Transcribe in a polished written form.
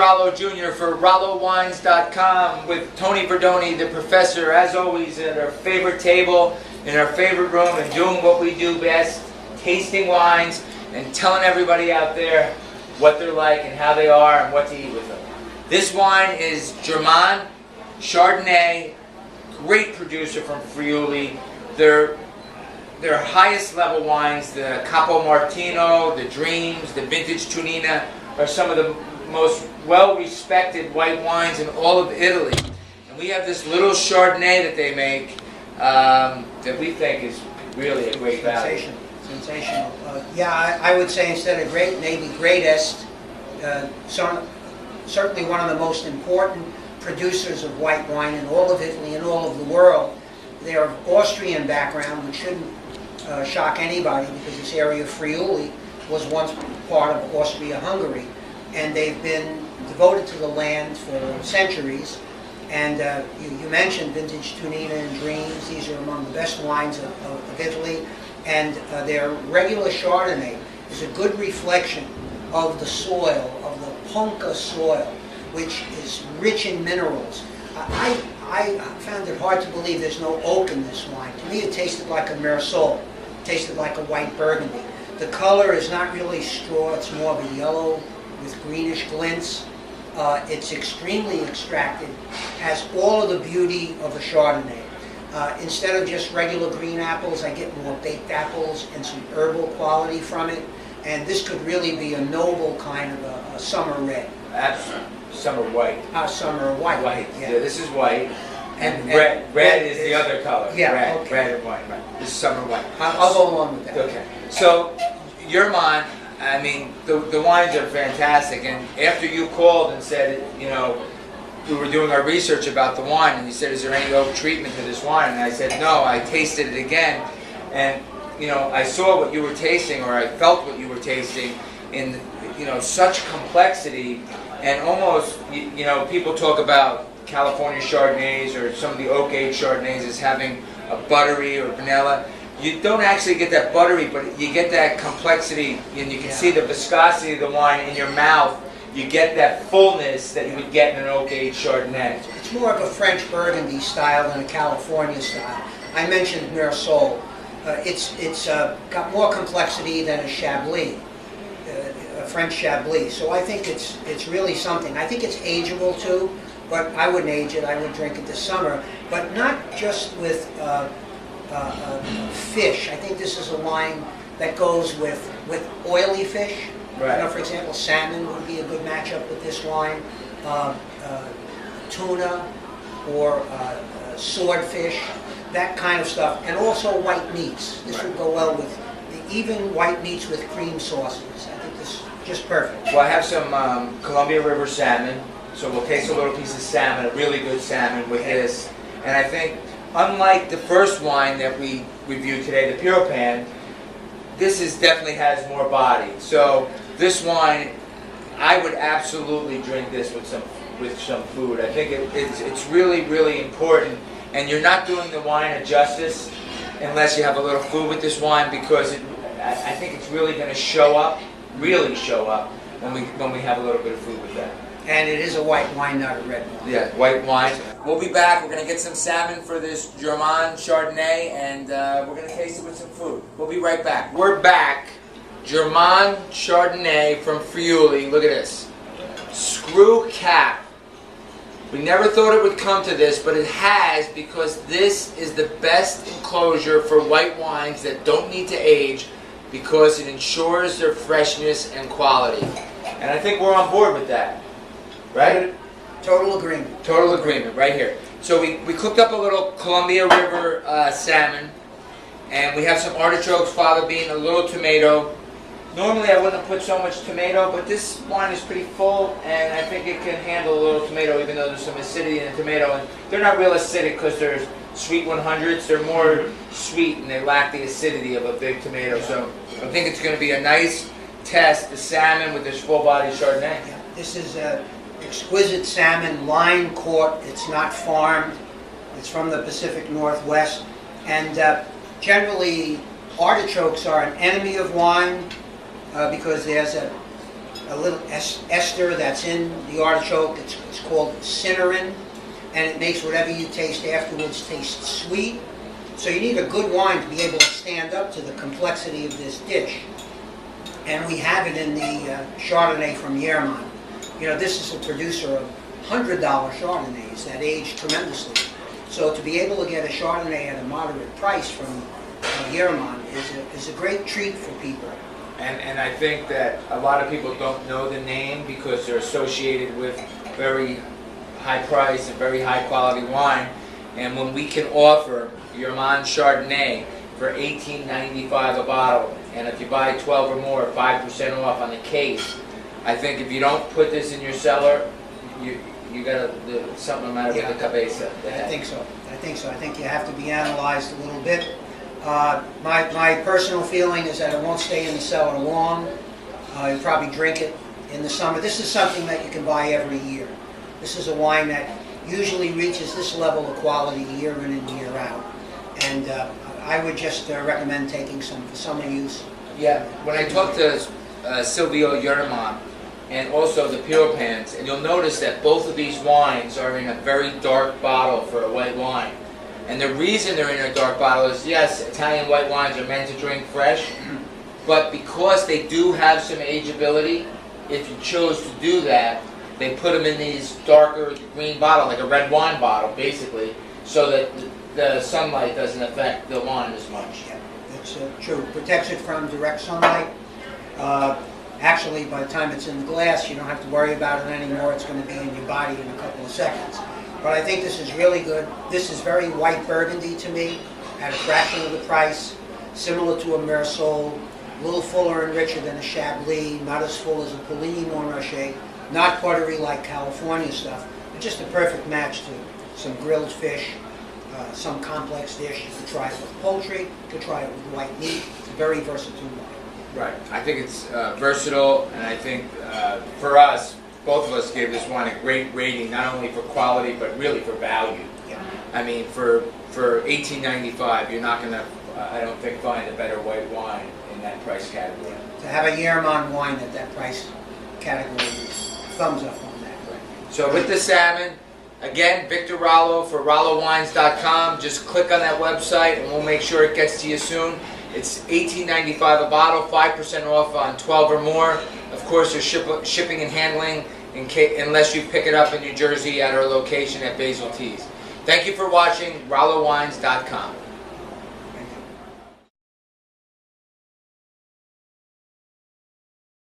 Rollo Jr. for RalloWines.com with Tony Verdoni, the professor, as always, at our favorite table, in our favorite room, and doing what we do best, tasting wines and telling everybody out there what they're like and how they are and what to eat with them. This wine is Jermann Chardonnay, great producer from Friuli. Their highest level wines, the Capo Martino, the Dreams, the Vintage Tunina, are some of the most well-respected white wines in all of Italy. And we have this little Chardonnay that they make that we think is really a great value. Sensational. Yeah, I would say instead of great, maybe greatest. Certainly one of the most important producers of white wine in all of Italy and all of the world. They're of Austrian background, which shouldn't shock anybody because this area of Friuli was once part of Austria-Hungary. And they've been devoted to the land for centuries. And you mentioned Vintage Tunina and Dreams. These are among the best wines of Italy. And their regular Chardonnay is a good reflection of the soil, of the Ponca soil, which is rich in minerals. I found it hard to believe there's no oak in this wine. To me, it tasted like a Mersol. It tasted like a white Burgundy. The color is not really straw. It's more of a yellow with greenish glints. It's extremely extracted, has all of the beauty of a Chardonnay. Instead of just regular green apples, I get more baked apples and some herbal quality from it. And this could really be a noble kind of a summer red. Summer white. Summer white. White. Yeah. Yeah, this is white. And red is the other color. Yeah, red, okay. Red and white. Right. This is summer white. I'll go along with that. Okay. So, Jermann, I mean, the wines are fantastic. And after you called and said, you know, we were doing our research about the wine, and you said, is there any oak treatment to this wine? And I said, no. I tasted it again, and you know, I saw what you were tasting, or I felt what you were tasting, in, you know, such complexity, and almost, you know, people talk about California Chardonnays or some of the oak-aged Chardonnays as having a buttery or vanilla. You don't actually get that buttery, but you get that complexity, and you can see the viscosity of the wine in your mouth. You get that fullness that you would get in an oak-aged Chardonnay. It's more of a French Burgundy style than a California style. I mentioned Mersol. It's got more complexity than a Chablis, a French Chablis. So I think it's really something. I think it's ageable too, but I wouldn't age it. I would drink it this summer, but not just with fish. I think this is a wine that goes with oily fish. Right. You know, for example, salmon would be a good matchup with this wine. Tuna or swordfish, that kind of stuff, and also white meats. This would go well with even white meats with cream sauces. I think this is just perfect. Well, I have some Columbia River salmon, so we'll taste a little piece of salmon, a really good salmon with this. And I think, unlike the first wine that we reviewed today, the Pure Pan, this definitely has more body. So this wine, I would absolutely drink this with some food. I think it's really, really important. And you're not doing the wine a justice unless you have a little food with this wine, because I think it's really going to show up when we have a little bit of food with that. And it is a white wine, not a red wine. Yeah, white wine. We'll be back. We're going to get some salmon for this Jermann Chardonnay, and we're going to taste it with some food. We'll be right back. We're back. Jermann Chardonnay from Friuli. Look at this. Screw cap. We never thought it would come to this, but it has, because this is the best enclosure for white wines that don't need to age, because it ensures their freshness and quality. And I think we're on board with that. Right? Total agreement. Total agreement, right here. So we cooked up a little Columbia River salmon, and we have some artichokes, fava bean, a little tomato. Normally I wouldn't have put so much tomato, but this wine is pretty full, and I think it can handle a little tomato, even though there's some acidity in the tomato. And they're not real acidic because they're sweet 100s. They're more sweet, and they lack the acidity of a big tomato. So I think it's going to be a nice test, the salmon with this full-bodied Chardonnay. Yeah, this is exquisite salmon, line caught. It's not farmed. It's from the Pacific Northwest. And generally, artichokes are an enemy of wine because there's a a little ester that's in the artichoke. It's called cynarin, and it makes whatever you taste afterwards taste sweet. So you need a good wine to be able to stand up to the complexity of this dish. And we have it in the Chardonnay from Jermann. You know, this is a producer of $100 Chardonnays that age tremendously. So to be able to get a Chardonnay at a moderate price from Jermann is a great treat for people. And I think that a lot of people don't know the name because they're associated with very high price and very high quality wine. And when we can offer Jermann Chardonnay for $18.95 a bottle, and if you buy 12 or more, 5% off on the case, I think if you don't put this in your cellar, you got something the matter with the cabeza. I think so. I think you have to be analyzed a little bit. My personal feeling is that it won't stay in the cellar long. You'll probably drink it in the summer. This is something that you can buy every year. This is a wine that usually reaches this level of quality year in and year out. And I would just recommend taking some for summer use. Yeah, when I talked to Silvio Jermann and also the Pure Pans, and you'll notice that both of these wines are in a very dark bottle for a white wine. And the reason they're in a dark bottle is, yes, Italian white wines are meant to drink fresh, but because they do have some ageability, if you chose to do that, they put them in these darker green bottles, like a red wine bottle, basically, so that the sunlight doesn't affect the wine as much. Yeah, that's true. Protects it from direct sunlight. Actually, by the time it's in the glass, you don't have to worry about it anymore. It's going to be in your body in a couple of seconds. But I think this is really good. This is very white burgundy to me, at a fraction of the price, similar to a Meursault, a little fuller and richer than a Chablis, not as full as a Puligny Montrachet, not buttery like California stuff, but just a perfect match to some grilled fish, some complex dish. You could try it with poultry, you could try it with white meat. It's a very versatile wine. Right. I think it's versatile, and I think for us, both of us gave this wine a great rating, not only for quality, but really for value. Yeah. I mean, for $18.95, you're not going to, I don't think, find a better white wine in that price category. To have a Jermann wine at that price category, thumbs up on that. Right. So with the salmon, again, Victor Rallo for RalloWines.com. Just click on that website, and we'll make sure it gets to you soon. It's $18.95 a bottle, 5% off on 12 or more. Of course, there's shipping and handling unless you pick it up in New Jersey at our location at Basil Teas. Thank you for watching RalloWines.com.